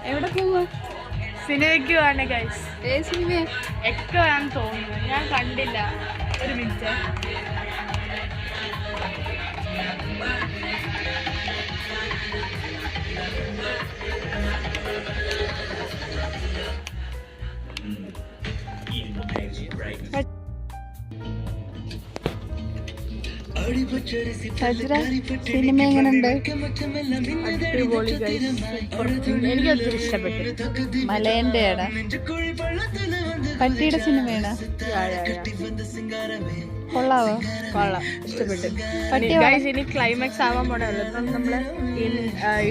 എവിടെ പോവാ? സിനിമയ്ക്ക് പോവാണ് ഗൈസ്. ഏത് സിനിമ? എക്കോ ആണെന്ന് തോന്നുന്നു, ഞാൻ കണ്ടില്ല. ഒരു മിനിറ്റ്. സിനിമ എങ്ങനെയുണ്ട്? അടിപൊളി ഗൈസ്, എനിക്കൊത്തിരി ഇഷ്ടപ്പെട്ടു. മലേന്റെയാണ്, പട്ടിയുടെ സിനിമയാണ്. കൊള്ളാവോ? കൊള്ളാം, ഇഷ്ടപ്പെട്ടു. പട്ടി ഗൈസ് ഇനി ക്ലൈമാക്സ് ആവാൻ പോണല്ലോ. ഇപ്പം നമ്മള്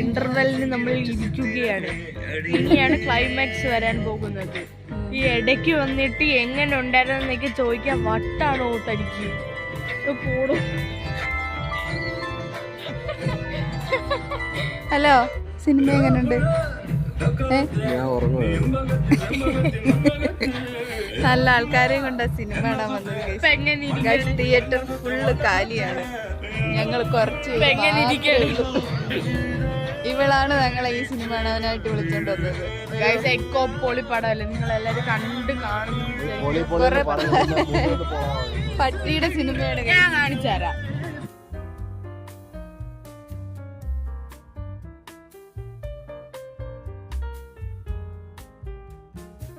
ഇന്റർവെല്ലിന് നമ്മൾ ഇരിക്കുകയാണ്. ഇനിയാണ് ക്ലൈമാക്സ് വരാൻ പോകുന്നത്. ഈ ഇടയ്ക്ക് വന്നിട്ട് എങ്ങനെ ഉണ്ടായിരുന്നെന്നൊക്കെ ചോദിക്കാൻ വട്ടാണോ തടിക്ക് പോടും. ഹലോ, സിനിമ എങ്ങനെയുണ്ട്? നല്ല ആൾക്കാരെയും കൊണ്ട് സിനിമ കാണാൻ വന്നത്. തിയേറ്റർ ഫുള്ള് കാലിയാണ്. ഞങ്ങൾ കുറച്ച് ഇവളാണ് ഞങ്ങളെ ഈ സിനിമ കാണാനായിട്ട് വിളിച്ചോണ്ട് വന്നത്. ഗൈസ് എക്കോ പൊളി പടമല്ലേ, നിങ്ങൾ എല്ലാരും കണ്ട് കാണുന്നു. പട്ടിയുടെ സിനിമയാണ്. ഞാൻ കാണിച്ചു തരാം.